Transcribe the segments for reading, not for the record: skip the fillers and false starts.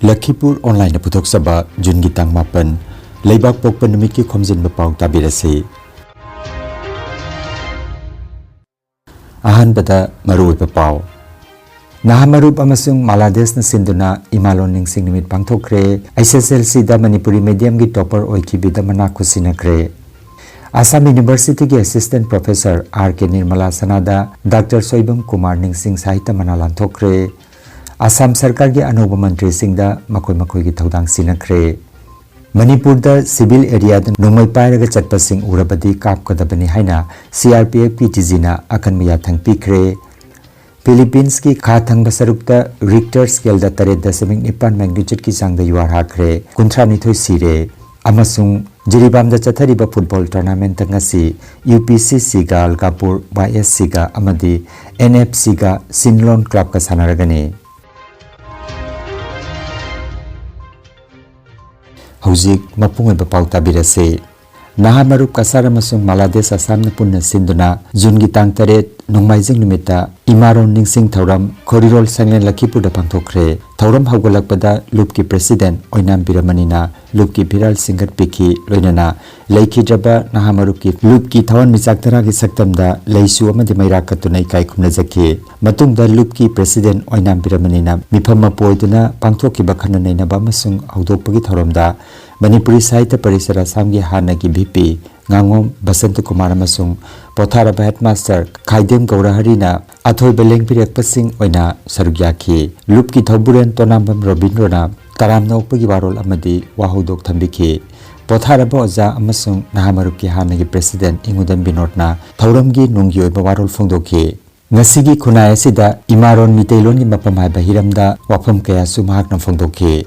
Lakhipur Online Putoksaba Jun Gitang Mapan Leibak Pokpan Numiki Khomjinba Pao Tabirasi Ahan Bada Marui Pao Nahamarup Amasung Malades na Sinduna Imalon Ningsing Nimit Pangtokre SSLC da Manipuri Medium gi topper Oikibi da Manakusina Kre Assam University ki Assistant Professor R.K. Nirmala Sanada Dr. Soibam Kumar Ningsing Sahita Manalan Thokre Assam Sarkar ki Anoba Mantri Singda Makoi ki Thaudang Sinakre Manipur da civil area da Nungmai Pairaga Chatpasing Urabadi Kap Kadabani Haina CRPF PTG na Akan Maya Thang Pikre Philippines की खाथंग बसरुक्ता Richter scale दा 3.9 magnitude की चांग दा you're हाखरे कुंथ्रा निथोय सिरे अमसुंग जिरिबाम दा चथरिबा football tournament ngasi UPCC ga Lakhipur YSC ga amadi NFC ga Sinlon club ka sanaragani Hauzik mapungay bapaw tabirase Nahamarup kasar amasung Malades Assam na punna sinduna Jun Gitang Taret Nungmaijing Numita Imaron Ningsing Thauram Korirol Sanglen Lakhipur da Pangtokre Thauram Haugalakpada Lupki President Oinam Biramanina Lupki Biral Singat Piki Loinana Leiki Jaba Nahamarup ki Lupki Thawan Misaktara ki Saktamda Leisu amadi Maira Katunai Kai Khumna Jaki Matungda Lupki President Oinam Biramanina Mifama Poiduna Pangtoki Bakhana Naina Bamasung Audopagi Thauramda Manipuri Sahitya Parisara Samgi Hanagi BP Ngangom Basant Kumar amasung Potharaba Headmaster Khaidem Gauraharina Athoi Beleng Pirek Pasing Oina Sarugyaki Lupki Thoburen Tonambam Robinrona Taram Nokpagi Warol Amadi Wahodok Thambiki Potharaba Oza amasung Nahamaruki Hanagi President Ingudan Binotna Thauramgi Nunggi Oiba Warol Phongdoki Ngasigi Khunai asida Imaron Miteilon gi mapam haiba hiramda wafam kaya su mahakna phongdoki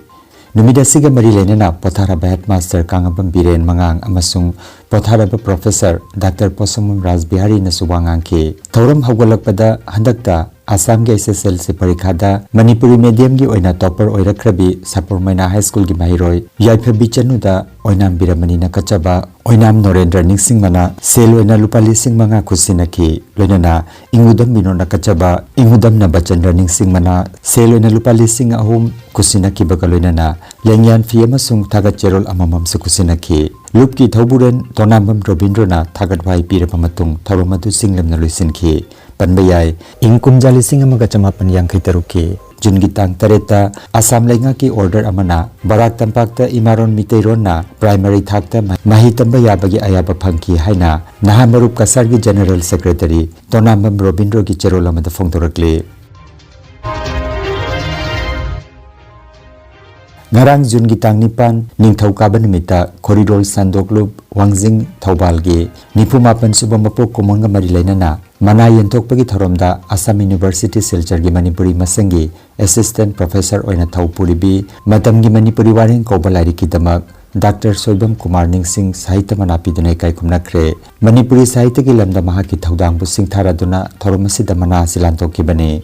Numida siga mari lenana Potharaba Headmaster Kangabam Biren Mangang amasung Potharaba Professor Dr. Posomum Rajbihari Nasuwangang ki Thauram Haugalakpada handakta Assam ge SSLC Parikhada Manipuri Medium gi oina topper oirakrabi Sapurmaina High School gi mahiroi Yaifa Bichanuda Oinam Biramanina Kachaba Oinam Norendra Ningsing Mana Sel oina Lupali Sing Manga Kusinaki Loinana Ingudam Binona Kachaba Ingudam na Bachandra Ningsing Mana Sel oina Lupali Sing Ahum Kusinaki Bagaloinana Lengyan Fiama Sung Tagat Cherol Amamam Sukusinaki Lupki Thoburen Tonambam Robinrona Tagat Vai Pirapamatung Thauromadu Singlam na Luisinki Panbayai Ingkumjali Singamaga Chamapan Yang Kaitaruki Jun Gitang Tareta Assam Lenga ki order amana Barak Tampak ta Imaron Miteirona Primary Thakta Mahitamba Yabagi Ayaba Pangki Haina Nahamarup Kasar ki General Secretary Tonambam Robindro ki Cherolamada Phongtorakli Ngarang Jun Gitang Nipan Ningthau Kaba Numita Koridor Sandoklup Wangjing Thaubalgi Nipumapan Subamapok Kumonga Marilainana Mana Yenthokpagi Thauromda Assam University Silchar gi Manipuri Masangi Assistant Professor Oina Thaupuribi Matamgi Manipuri Waring Kobalari Kidamak Dr. Soibam Kumar Ningsing Sahitya Manapidunai Kai Khumnakre Manipuri Sahitya gi lamda mahaki thaudangbu singtharaduna Thauromasida Mana Silantokibani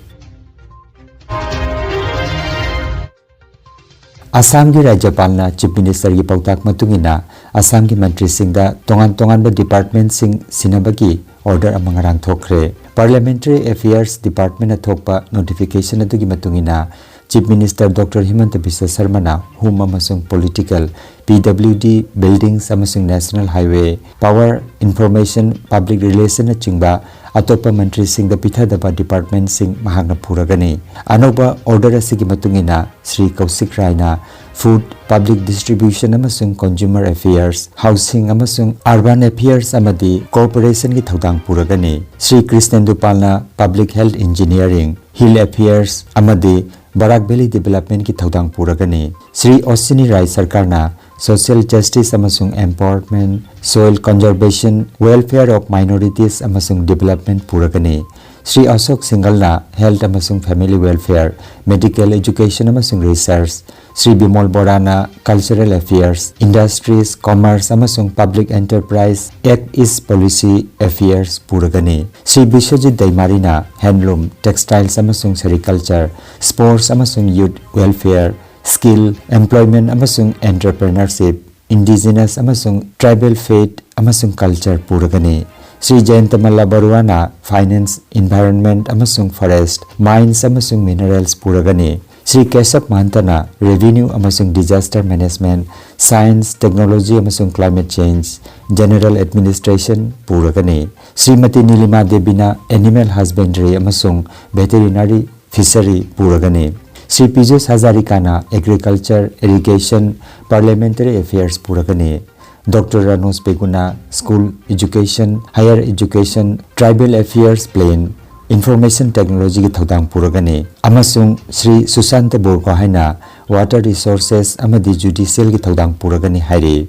Assam ki Rajyapalna Chief Minister ki Pautak Matungina Assam ki Mantri Singda Tongan ba Department Sing Sinabagi Order amangarang thokre Parliamentary Affairs Department athokpa notification adugi matungina Chief Minister Dr. Himanta Biswa Sarmana Hum amasung Political PWD Buildings amasung National Highway Power Information Public Relation chingba atopa mantri sing da pithadaba department sing mahakna phuragani anoba order asigi matungina Sri Kausik Raina Food Public Distribution amasung Consumer Affairs Housing amasung Urban Affairs amadi Corporation ki thaudang puragani Sri Krishnendu Palna Public Health Engineering Hill Affairs amadi Barak Valley Development ki thaudang puragani Sri Osini Rai Sarkarna Social Justice amasung Empowerment Soil Conservation Welfare of Minorities amasung Development puragani Sri Ashok Singalna Health amasung Family Welfare Medical Education amasung Research Sri Bimol Borana Cultural Affairs Industries Commerce amasung Public Enterprise Act East Policy Affairs puragani Sri Bishwajit Daimarina Handloom Textiles amasung Sericulture Sports amasung Youth Welfare Skill Employment amasung Entrepreneurship Indigenous amasung Tribal Faith amasung Culture puragani Sri Jayantamalla Baruana Finance Environment amasung Forest Mines amasung Minerals puragani Sri Kesap Mahantana Revenue amasung Disaster Management, Science, Technology amasung Climate Change, General Administration puragani. Srimati Nilima Debina Animal Husbandry amasung Veterinary Fishery puragani. Sri Pijus Hazarikana Agriculture, Irrigation, Parliamentary Affairs puragani. Dr. Ranos Beguna School Education, Higher Education, Tribal Affairs Plan, Information Technology ki thodang puragani. Amasung Sri Susanta Borgo haina Water Resources amadi Judicial ki thodang puragani hairi.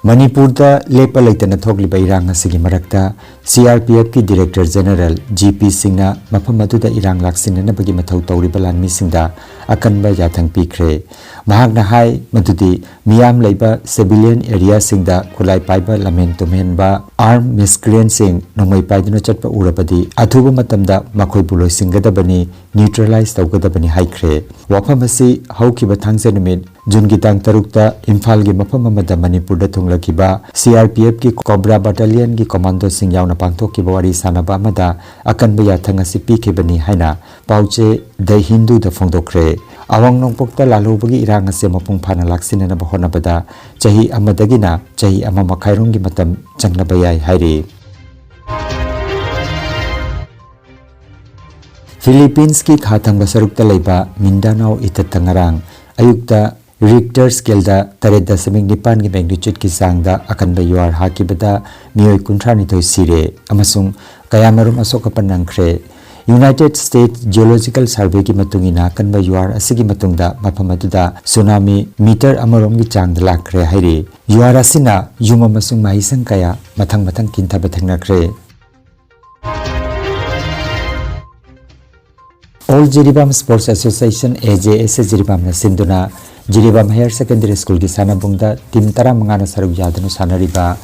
Manipur da lepa laitana thogliba irang asigi marakta CRPF ki Director General GP Singna mafam aduda irang laksinna bagi mathau tawriba lanmi singda akanba yathang pikre. Mahakna hai madudi miyam laiba civilian area singda khulai paiba lamen tumenba armed miscreant sing nomai paiduna chatpa urapadi athuba matamda makhoi buloi singgadabani neutralize tawgadabani haikre. Wafam asi haukiba thangse numit Jun gitang tarukta Imphal gi mafam amada Manipur da thunglakiba CRPF ki Cobra Battalion gi commando sing yauna pangthokkiba wari sanaba amada akanba yathang asi pikebani haina pauche The Hindu da phongdokre. Awang nongpokta lalubagi irang ase mapung phana laksinana bahonabada chahi amadagina chahi ama makhairong gi matam changnaba yai hairi. Philippines ki khathang basarukta laiba Mindanao itatangarang ayukta Richter scale da 3.9 ki magnitude ki sangda akanba yuar hakibada miyoi 32 sire amasung kayamarum asoka panangkre. United States Geological Survey ki matungina kanba yuar asigi matungda mapamaduda tsunami meter amarom gi changda lakre hairi. Yuar asina yuma masung mahisang kaya mathang kinta bathangakre. All Jiribam Sports Association AJS Jiribam na sinduna Jiribam Higher Secondary School ki sanabungda team tara mangana saruk yadanu sanariba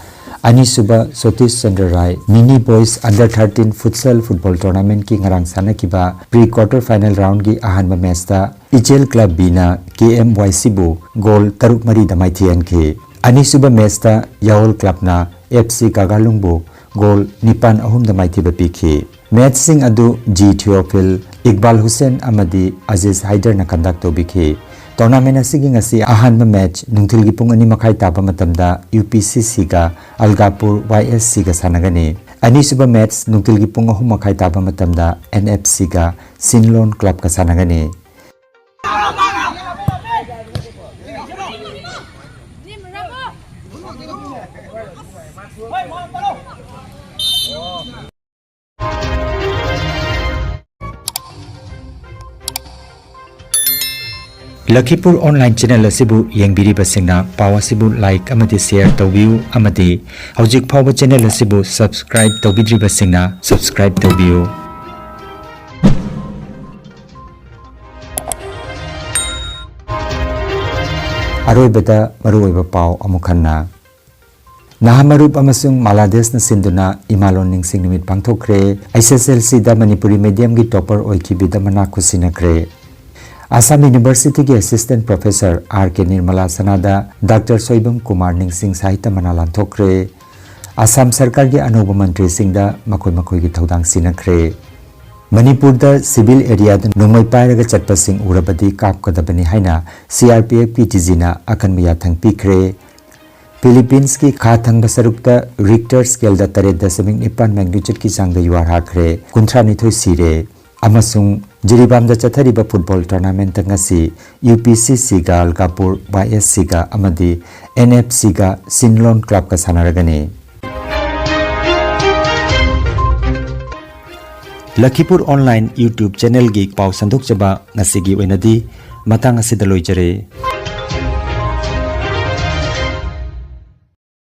Anisuba Sotish Chandra Rai Mini Boys Under 13 Futsal Football Tournament ki ngarang sanakiba pre-quarter final round ki ahanba match da Ichel Club Bina KMYC bu goal 3-3 damai thian ki. Anisuba match da Yaol Club na FC Kagalung bu goal 9-3 damai thiba pikhi. Match sing adu G Theophil Iqbal Hussain amadi Aziz Haider na conduct tobikhi. Tournament asigi ngasi ahanba match nungthil gi pung 2:30 taba matamda UPCC ga Algapur YSC ga sanagani. Anisuba match nungthil gi pung 3:30 taba matamda NFC ga Sinlon Club ga sanagani. Lakhipur Online Channel asibu yengbiri basingna pawa sibu like amati share tawbiu amati hojik phawa channel asibu subscribe tawbidri basingna subscribe tawbiu. Aroibada maruoiba paw amukhanna Nahamarup amasung Maladesh na sinduna imalon ningsing nimit pangthokre SSLC da Manipuri medium gi topper oikibida mana khusinakre. Assam University ki Assistant Professor R.K. Nirmala Sanada Dr. Soibam Kumar Ningsing Sahita Manalan Thokre Assam Sarkar ki Anuba Mantri Singda makoi ki thodang sinakre. Manipur da civil area da nongmai pairaga chatpa sing urabadi kapkadabani haina CRPF ki tijina akan miyathang pikre. Philippines ki khathang basarukta Richter scale da 3.9 magnitude ki sangda yuar hakre 32 sire. Amasung Jiribam da chathariba football tournament ngasi UPCC ga Algapur YSC ga amadi NFC ga Sinlon Club ka sanaragani. Lakhipur Online YouTube channel gi paw sandok chaba ngasi gi wenadi matang asida loijare.